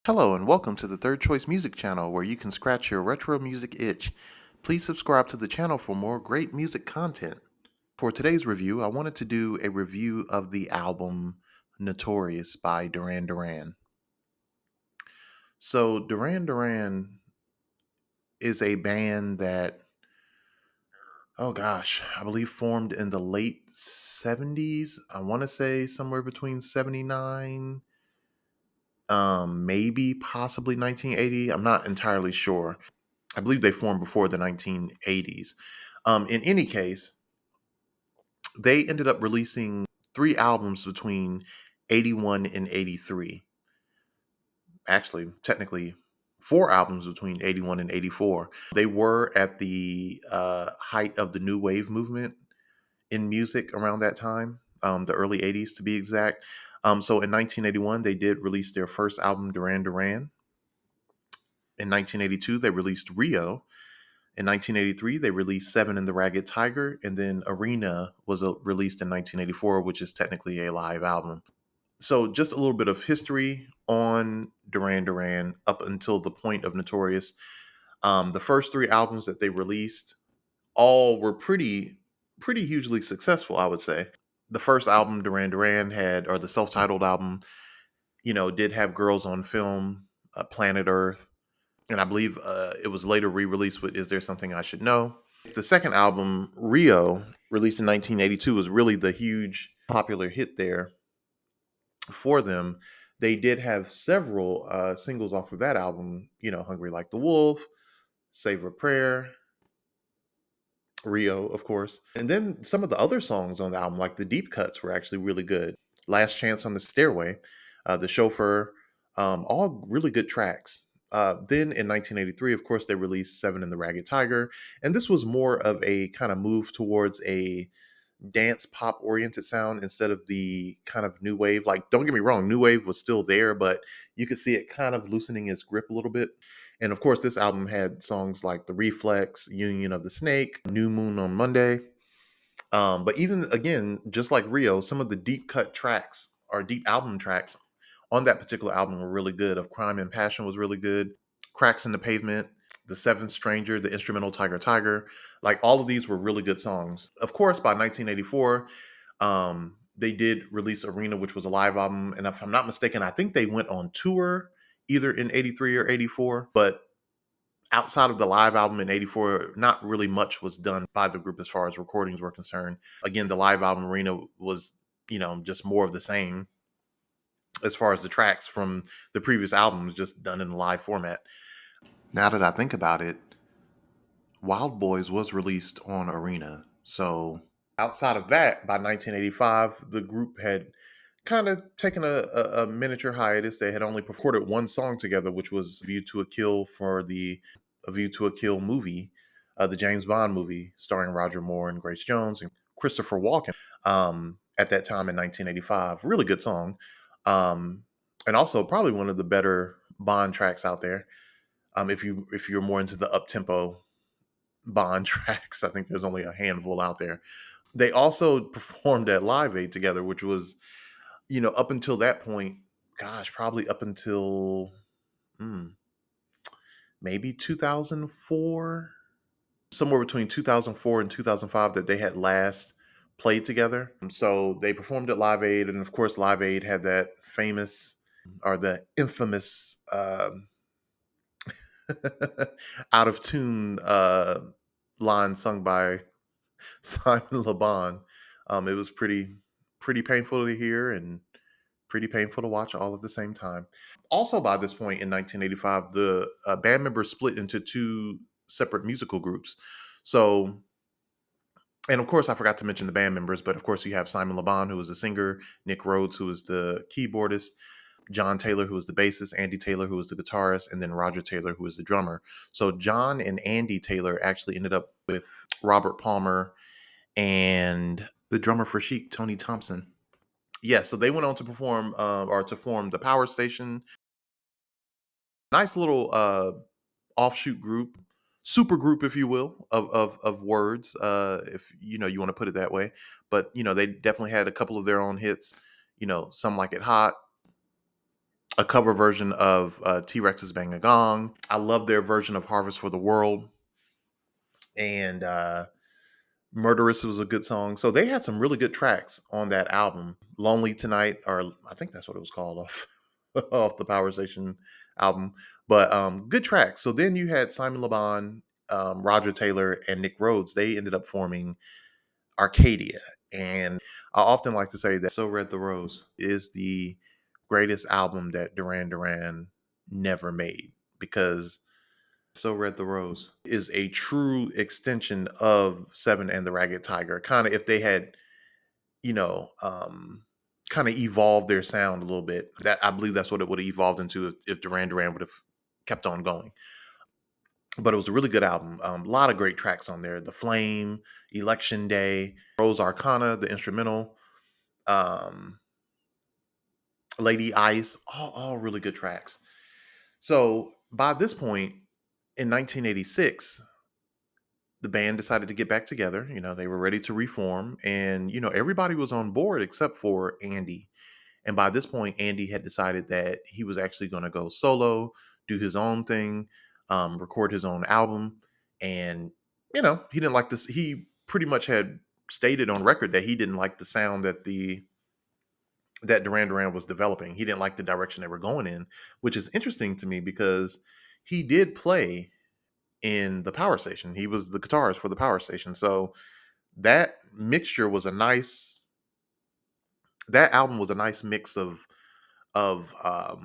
Hello and welcome to the Third Choice Music Channel where you can scratch your retro music itch. Please subscribe to the channel for more great music content. For today's review, I wanted to do a review of the album Notorious by Duran Duran. So, Duran Duran is a band that, oh gosh, I believe formed in the late 70s. I want to say somewhere between 79, maybe possibly 1980. I'm not entirely sure. I believe they formed before the 1980s. In any case, they ended up releasing three albums between 81 and 83. Actually, technically, four albums between 81 and 84. They were at the height of the new wave movement in music around that time, the early 80s to be exact. So in 1981, they did release their first album, Duran Duran. In 1982, they released Rio. In 1983, they released Seven and the Ragged Tiger, and then Arena was released in 1984, which is technically a live album. So, just a little bit of history on Duran Duran up until the point of Notorious. The first three albums that they released all were pretty hugely successful, I would say. The first album, Duran Duran, had, or the self-titled album, did have Girls on Film, Planet Earth, and I believe it was later re-released with "Is There Something I Should Know." The second album, Rio, released in 1982, was really the huge popular hit there for them. They did have several singles off of that album, "Hungry Like the Wolf," "Save a Prayer," Rio, of course. And then some of the other songs on the album, like the deep cuts, were actually really good. "Last Chance on the Stairway," "The Chauffeur," all really good tracks. Then in 1983, of course, they released Seven and the Ragged Tiger. And this was more of a kind of move towards a dance pop oriented sound instead of the kind of new wave. Like, don't get me wrong, new wave was still there, but you could see it kind of loosening its grip a little bit. And of course, this album had songs like The Reflex, Union of the Snake, New Moon on Monday. But even again, just like Rio, some of the deep cut tracks or deep album tracks on that particular album were really good. Of Crime and Passion was really good. Cracks in the Pavement, The Seventh Stranger, the instrumental Tiger Tiger, like all of these were really good songs. Of course, by 1984, they did release Arena, which was a live album. And if I'm not mistaken, I think they went on tour either in 83 or 84. But outside of the live album in 84, not really much was done by the group as far as recordings were concerned. Again, the live album Arena was, just more of the same as far as the tracks from the previous albums, just done in a live format. Now that I think about it, Wild Boys was released on Arena. So outside of that, by 1985, the group had kind of taken a miniature hiatus. They had only recorded one song together, which was "View to a Kill" for the "A View to a Kill" movie, the James Bond movie starring Roger Moore and Grace Jones and Christopher Walken. At that time in 1985, really good song, and also probably one of the better Bond tracks out there. If you're more into the up tempo Bond tracks, I think there's only a handful out there. They also performed at Live Aid together, which was, up until that point, gosh, probably up until mm, maybe 2004, somewhere between 2004 and 2005 that they had last played together. So they performed at Live Aid, and of course, Live Aid had that famous or the infamous out of tune line sung by Simon LeBon. It was pretty painful to hear and pretty painful to watch all at the same time. Also, by this point in 1985, the band members split into two separate musical groups. So, and of course, I forgot to mention the band members, but of course, you have Simon LeBon, who is the singer, Nick Rhodes, who is the keyboardist, John Taylor, who is the bassist, Andy Taylor, who is the guitarist, and then Roger Taylor, who is the drummer. So, John and Andy Taylor actually ended up with Robert Palmer and the drummer for Chic, Tony Thompson. Yeah, so they went on to perform or to form the Power Station. Nice little offshoot group, super group, if you will, of words, if you want to put it that way. But they definitely had a couple of their own hits. Some Like It Hot, a cover version of T Rex's Bang a Gong. I love their version of Harvest for the World. And Murderous was a good song. So they had some really good tracks on that album. Lonely Tonight, or I think that's what it was called off off the Power Station album. But good tracks. So then you had Simon LeBon, Roger Taylor, and Nick Rhodes. They ended up forming Arcadia. And I often like to say that So Red the Rose is the greatest album that Duran Duran never made, because So Red the Rose is a true extension of Seven and the Ragged Tiger. Kind of if they had, you know, kind of evolved their sound a little bit. That I believe that's what it would have evolved into if Duran Duran would have kept on going. But it was a really good album. A lot of great tracks on there. The Flame, Election Day, Rose Arcana, the instrumental, um, Lady Ice, all really good tracks. So by this point in 1986, the band decided to get back together. They were ready to reform, and everybody was on board except for Andy. And by this point, Andy had decided that he was actually going to go solo, do his own thing, record his own album. And he didn't like this. He pretty much had stated on record that he didn't like the sound that Duran Duran was developing. He didn't like the direction they were going in, which is interesting to me because he did play in the Power Station. He was the guitarist for the Power Station. So that mixture was a nice that album was a nice mix of a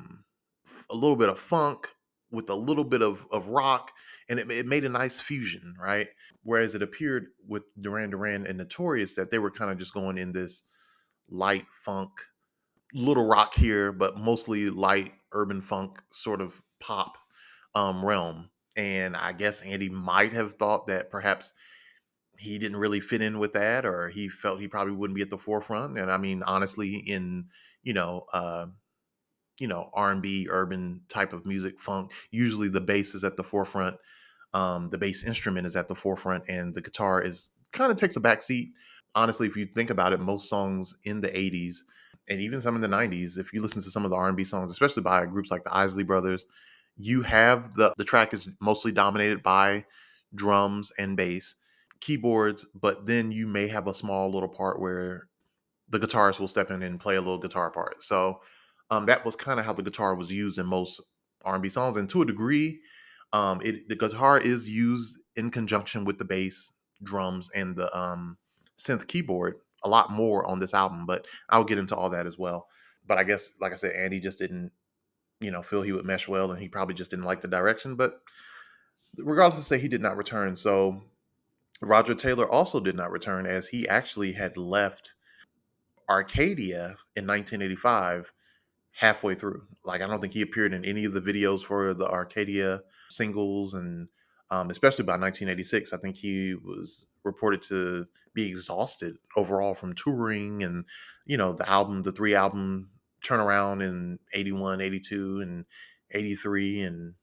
little bit of funk with a little bit of rock, and it made a nice fusion, right? Whereas it appeared with Duran Duran and Notorious that they were kind of just going in this light funk, little rock here, but mostly light urban funk sort of pop realm. And I guess Andy might have thought that perhaps he didn't really fit in with that, or he felt he probably wouldn't be at the forefront. And I mean, honestly, in you know, uh, R&B, urban type of music, funk, usually the bass is at the forefront. The bass instrument is at the forefront, and the guitar is kind of takes a back seat. Honestly, if you think about it, most songs in the '80s and even some in the '90s, if you listen to some of the R&B songs, especially by groups like the Isley Brothers, you have the track is mostly dominated by drums and bass, keyboards, but then you may have a small little part where the guitarist will step in and play a little guitar part. So that was kind of how the guitar was used in most R&B songs, and to a degree, the guitar is used in conjunction with the bass, drums, and the synth keyboard a lot more on this album. But I'll get into all that as well. But I guess, like I said, Andy just didn't, feel he would mesh well, and he probably just didn't like the direction. But regardless, to say he did not return. So Roger Taylor also did not return, as he actually had left Arcadia in 1985 halfway through. Like, I don't think he appeared in any of the videos for the Arcadia singles, and especially by 1986, I think he was reported to be exhausted overall from touring, and the three album turnaround in 81, 82, and 83, and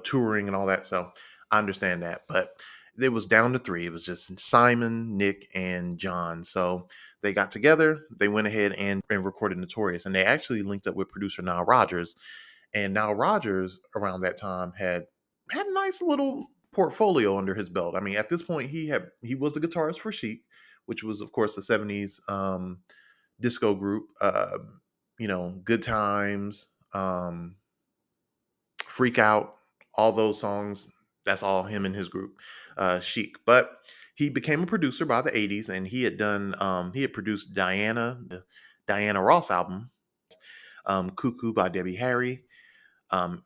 touring and all that. So I understand that. But it was down to three. It was just Simon, Nick, and John. So they got together, they went ahead and recorded Notorious. And they actually linked up with producer Nile Rodgers. And Nile Rodgers around that time had a nice little portfolio under his belt. I mean, at this point he was the guitarist for Chic, which was of course the 70s disco group. Good Times, Freak Out, all those songs, that's all him and his group, Chic. But he became a producer by the '80s, and he had produced the Diana Ross album, Cuckoo by Debbie Harry, um,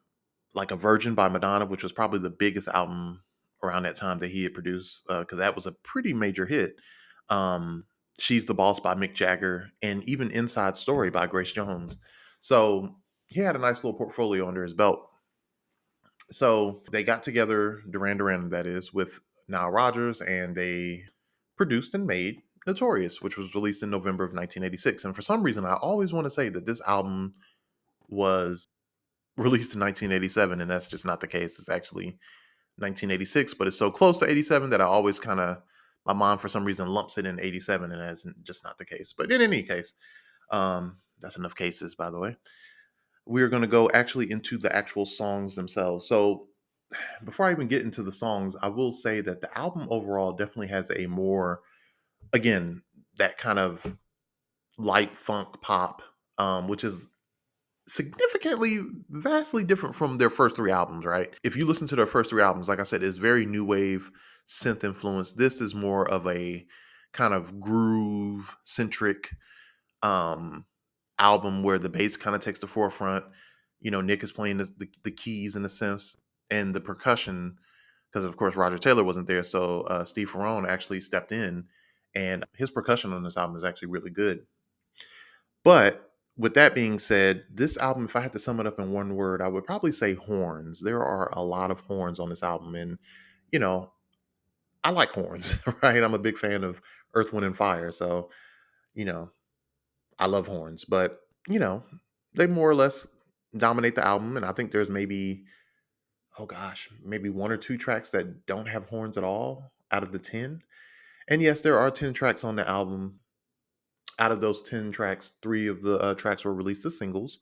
like a Virgin by Madonna, which was probably the biggest album around that time that he had produced, because that was a pretty major hit. Um, She's the Boss by Mick Jagger, and even Inside Story by Grace Jones. So he had a nice little portfolio under his belt. So they got together, Duran Duran, that is, with Nile Rodgers, and they produced and made Notorious, which was released in November of 1986. And for some reason, I always want to say that this album was released in 1987, and that's just not the case. It's actually 1986, but it's so close to 87 that I always kind of, my mind for some reason lumps it in 87, and that's just not the case. But in any case, that's enough cases, by the way. we're going to go actually into the actual songs themselves. So, before I even get into the songs, I will say that the album overall definitely has a more, again, that kind of light funk pop, which is significantly, vastly different from their first three albums, right? If you listen to their first three albums, like I said, it's very new wave synth influence. This is more of a kind of groove centric um album where the bass kind of takes the forefront. Nick is playing the keys in a sense, and the percussion, because of course Roger Taylor wasn't there, so Steve Ferrone actually stepped in, and his percussion on this album is actually really good. But with that being said, this album, if I had to sum it up in one word, I would probably say horns. There are a lot of horns on this album, and you know, I like horns, right? I'm a big fan of Earth, Wind, and Fire, so you know, I love horns. But you know, they more or less dominate the album, and I think there's maybe, oh gosh, maybe one or two tracks that don't have horns at all out of the 10. And yes, there are 10 tracks on the album. Out of those 10 tracks, three of the tracks were released as singles.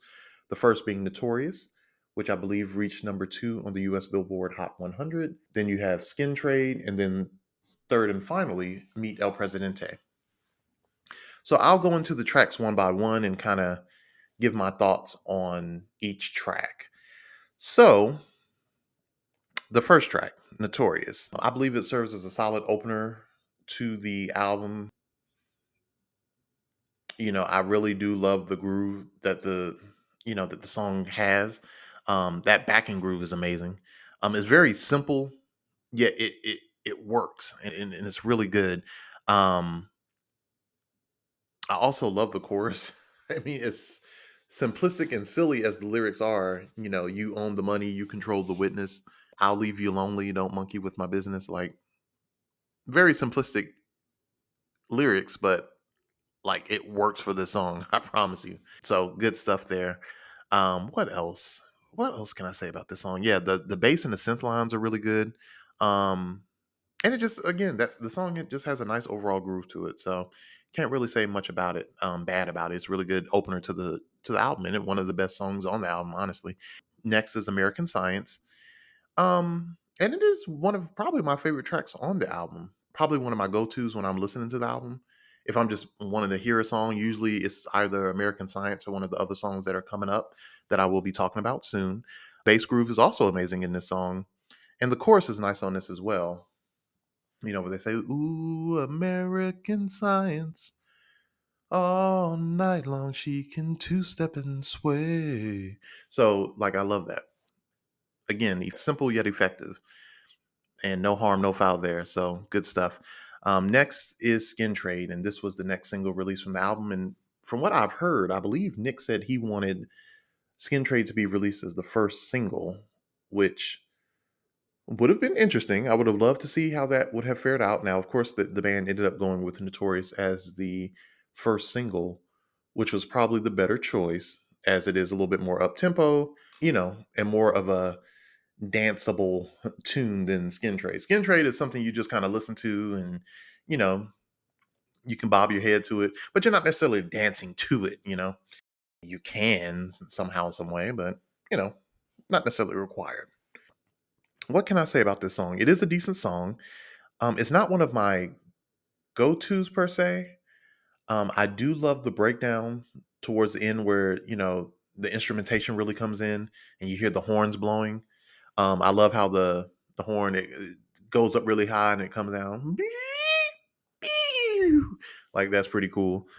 The first being Notorious, which I believe reached number two on the US Billboard Hot 100. Then you have Skin Trade, and then third and finally, Meet El Presidente. So I'll go into the tracks one by one and kind of give my thoughts on each track. So the first track, Notorious, I believe it serves as a solid opener to the album. I really do love the groove that the song has. That backing groove is amazing. It's very simple, yet it works, and it's really good. Um, I also love the chorus. I mean, it's simplistic and silly as the lyrics are. You own the money, you control the witness. I'll leave you lonely, don't monkey with my business. Like, very simplistic lyrics, but like it works for this song. I promise you. So good stuff there. What else? What else can I say about this song? Yeah, the bass and the synth lines are really good. Um, and it just, again, that's the song. It just has a nice overall groove to it. So can't really say much about it. Bad about it. It's a really good opener to the album, and one of the best songs on the album, honestly. Next is American Science. And it is one of probably my favorite tracks on the album. Probably one of my go-tos when I'm listening to the album. If I'm just wanting to hear a song, usually it's either American Science or one of the other songs that are coming up that I will be talking about soon. Bass groove is also amazing in this song, and the chorus is nice on this as well. Where they say, "Ooh, American Science, all night long she can two-step and sway." So, like, I love that. Again, simple yet effective, and no harm, no foul there. So good stuff. Next is Skin Trade, and this was the next single released from the album. And from what I've heard, I believe Nick said he wanted Skin Trade to be released as the first single, which would have been interesting. I would have loved to see how that would have fared out. Now, of course, the band ended up going with Notorious as the first single, which was probably the better choice, as it is a little bit more up tempo, and more of a danceable tune than Skin Trade. Skin Trade is something you just kind of listen to, and you know, you can bob your head to it, but you're not necessarily dancing to it. You can somehow, some way, but you know, not necessarily required. What can I say about this song? It is a decent song. It's not one of my go-tos per se. I do love the breakdown towards the end where, the instrumentation really comes in and you hear the horns blowing. I love how the horn, it goes up really high and it comes down. Like, that's pretty cool.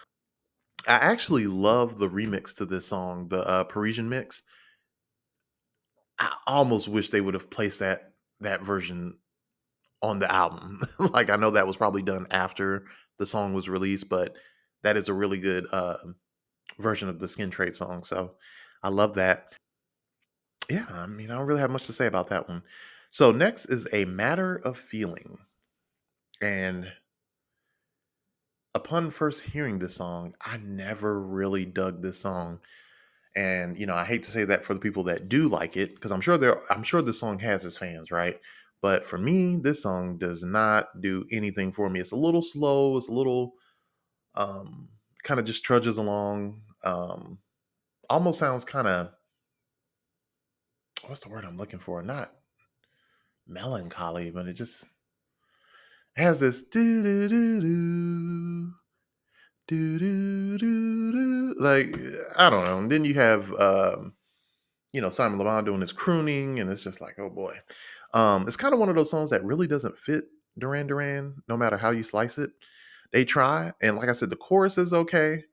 I actually love the remix to this song, the Parisian mix. I almost wish they would have placed that version on the album. Like, I know that was probably done after the song was released, but that is a really good version of the Skin Trade song. So I love that. Yeah, I mean, I don't really have much to say about that one. So next is A Matter of Feeling. And upon first hearing this song, I never really dug this song. And I hate to say that for the people that do like it, because I'm sure this song has its fans, right? But for me, this song does not do anything for me. It's a little slow, it's a little kind of just trudges along. Almost sounds kind of what's the word I'm looking for? Not melancholy, but it just has this do do do do do do do do. Like I don't know. And then you have Simon LeBon doing his crooning, and it's just like, oh boy. It's kind of one of those songs that really doesn't fit Duran Duran, no matter how you slice it. They try, and like I said, the chorus is okay.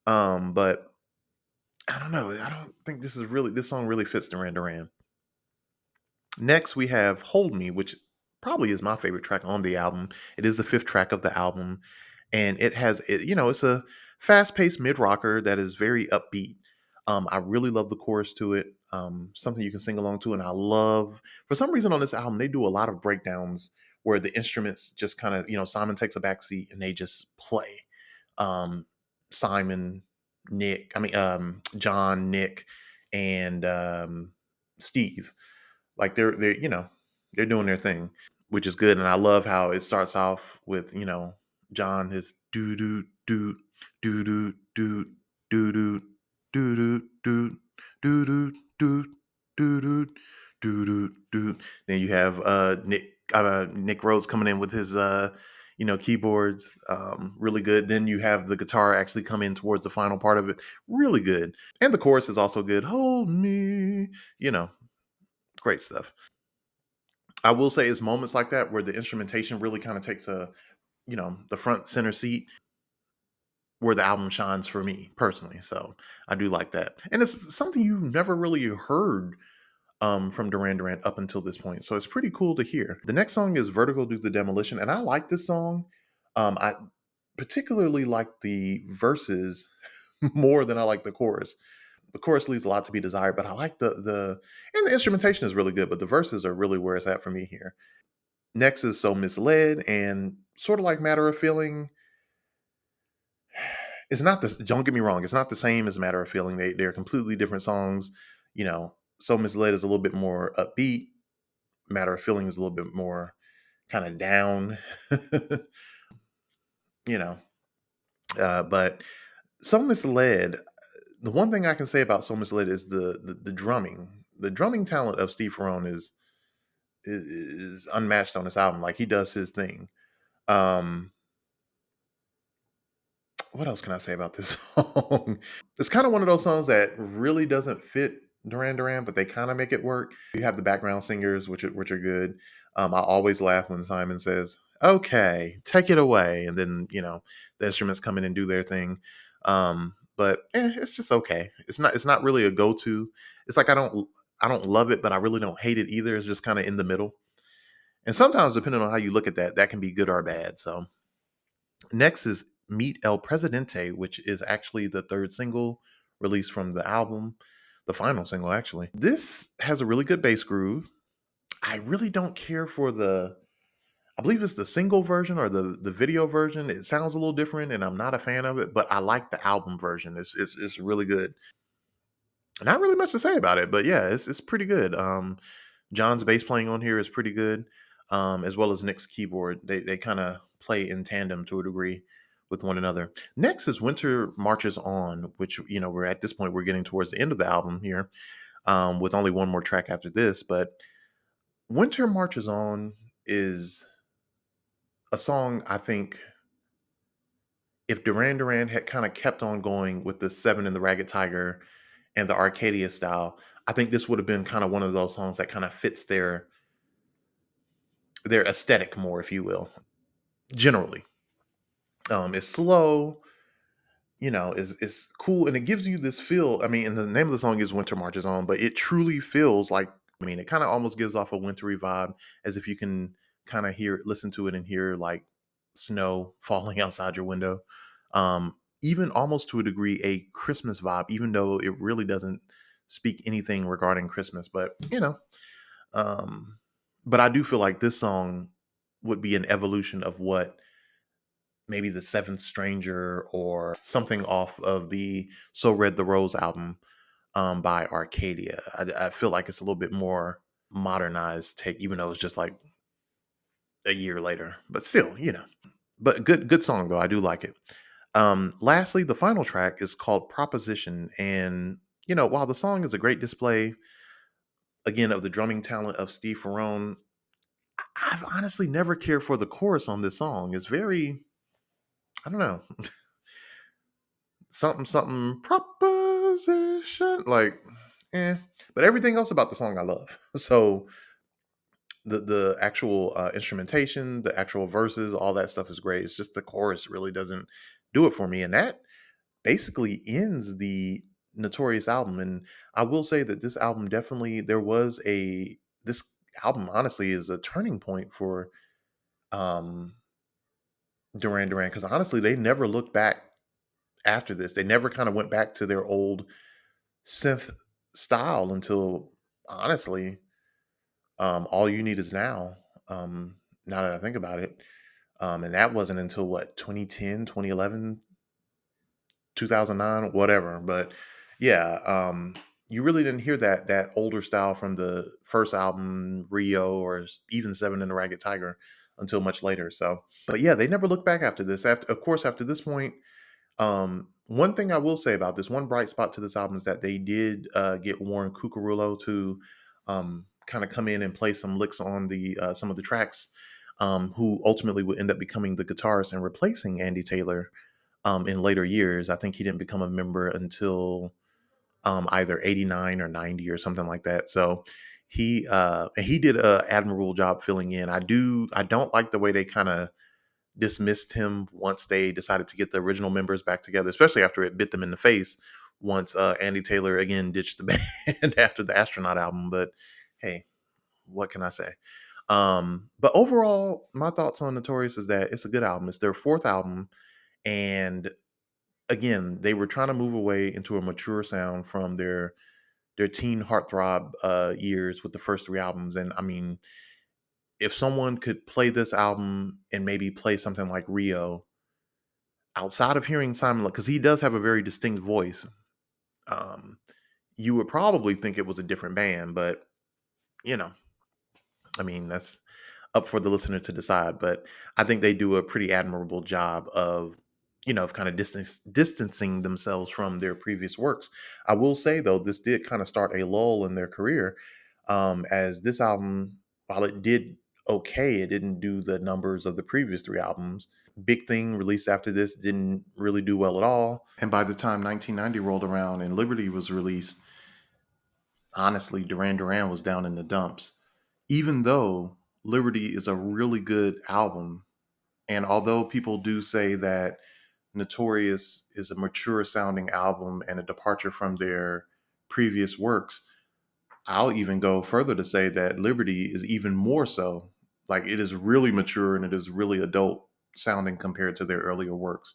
But I don't know. I don't think this song really fits Duran Duran. Next, we have Hold Me, which probably is my favorite track on the album. It is the fifth track of the album, and it's a fast-paced mid-rocker that is very upbeat. I really love the chorus to it. Something you can sing along to, and I love for some reason on this album they do a lot of breakdowns where the instruments just kind of Simon takes a backseat and they just play. Um, Simon, John, Nick, and Steve. Like they're doing their thing, which is good. And I love how it starts off with John his do do do do do do do do do do do do do do do do do do do. Then you have Nick Rhodes coming in with his keyboards, really good. Then you have the guitar actually come in towards the final part of it, really good. And the chorus is also good. Hold me, you know, great stuff. I will say it's moments like that where the instrumentation really kind of takes the front center seat where the album shines for me personally. So I do like that. And it's something you've never really heard from Duran Duran up until this point. So it's pretty cool to hear. The next song is Vertigo Do the Demolition. And I like this song. I particularly like the verses more than I like the chorus. The chorus leaves a lot to be desired, but I like the and the instrumentation is really good, but the verses are really where it's at for me here. Next is So Misled, and sort of like Matter of Feeling. It's not this. Don't get me wrong. It's not the same as Matter of Feeling. They're completely different songs. So Misled is a little bit more upbeat. Matter of Feeling is a little bit more kind of down. you know, but So Misled. The one thing I can say about So Misled is the drumming. The drumming talent of Steve Ferrone is unmatched on this album. Like he does his thing. Um, what else can I say about this song? It's kind of one of those songs that really doesn't fit Duran Duran, but they kind of make it work. You have the background singers, which are good. I always laugh when Simon says, "Okay, take it away," and then the instruments come in and do their thing. But it's just okay. It's not really a go to. It's like I don't love it, but I really don't hate it either. It's just kind of in the middle. And sometimes, depending on how you look at that, that can be good or bad. So next is Meet El Presidente, which is actually the third single released from the album, the final single, actually. This has a really good bass groove. I really don't care for I believe it's the single version or the video version. It sounds a little different, and I'm not a fan of it, but I like the album version. It's really good. Not really much to say about it, but yeah, it's pretty good. John's bass playing on here is pretty good, as well as Nick's keyboard. They kind of play in tandem to a degree with one another. Next is Winter Marches On, which we're at this point we're getting towards the end of the album here, with only one more track after this. But Winter Marches On is a song I think if Duran Duran had kind of kept on going with the Seven and the Ragged Tiger and the Arcadia style, I think this would have been kind of one of those songs that kind of fits their aesthetic more, if you will. Generally, it's slow, is cool, and it gives you this feel. I mean, and the name of the song is Winter Marches On, but it truly feels like. I mean, it kind of almost gives off a wintry vibe, as if you can kind of listen to it, and hear like snow falling outside your window. Even almost to a degree, a Christmas vibe, even though it really doesn't speak anything regarding Christmas. But um, but I do feel like this song would be an evolution of what maybe the Seventh Stranger or something off of the So Red the Rose album by Arcadia. I feel like it's a little bit more modernized take, even though it's just like a year later. But still, But good song though. I do like it. Lastly, the final track is called Proposition, and while the song is a great display again, of the drumming talent of Steve Ferrone, I've honestly never cared for the chorus on this song. It's very, I don't know, something something proposition, like, eh. But everything else about the song I love. So the actual instrumentation, the actual verses, all that stuff is great. It's just the chorus really doesn't do it for me, and that basically ends the Notorious album. And I will say that this album definitely there was a this album honestly is a turning point for um Duran Duran, because honestly they never looked back after this. They never kind of went back to their old synth style until honestly All You Need Is Now. Now that I think about it. And that wasn't until what, 2010, 2011, 2009, whatever. But yeah, you really didn't hear that older style from the first album, Rio, or even Seven and the Ragged Tiger, until much later. So, but yeah, they never looked back after this. After, of course, after this point, one thing I will say about this, one bright spot to this album is that they did get Warren Cucurullo to kind of come in and play some licks on the some of the tracks, who ultimately would end up becoming the guitarist and replacing Andy Taylor in later years. I think he didn't become a member until either 89 or 90 or something like that. So he did a admirable job filling in. I don't like the way they kind of dismissed him once they decided to get the original members back together, especially after it bit them in the face once Andy Taylor again ditched the band after the Astronaut album. But hey, what can I say? But overall, my thoughts on Notorious is that it's a good album. It's their fourth album, and again, they were trying to move away into a mature sound from their teen heartthrob years with the first three albums. And I mean, if someone could play this album and maybe play something like Rio, outside of hearing Simon, because he does have a very distinct voice, um, you would probably think it was a different band. But you know, I mean, that's up for the listener to decide. But I think they do a pretty admirable job of, of kind of distancing themselves from their previous works. I will say though, this did kind of start a lull in their career, as this album, while it did okay, it didn't do the numbers of the previous three albums. Big Thing, released after this, didn't really do well at all. And by the time 1990 rolled around and Liberty was released, honestly, Duran Duran was down in the dumps. Even though Liberty is a really good album, and although people do say that Notorious is a mature sounding album and a departure from their previous works, I'll even go further to say that Liberty is even more so. Like, it is really mature and it is really adult sounding compared to their earlier works.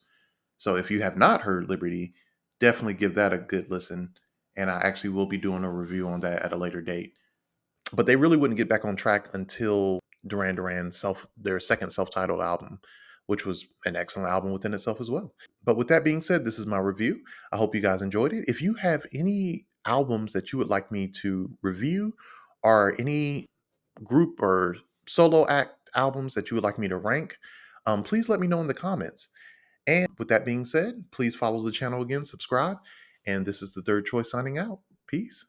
So if you have not heard Liberty, definitely give that a good listen. And I actually will be doing a review on that at a later date. But they really wouldn't get back on track until Duran Duran's their second self-titled album, which was an excellent album within itself as well. But with that being said, this is my review. I hope you guys enjoyed it. If you have any albums that you would like me to review, or any group or solo act albums that you would like me to rank, please let me know in the comments. And with that being said, please follow the channel again, subscribe, and this is the Third Choice signing out. Peace.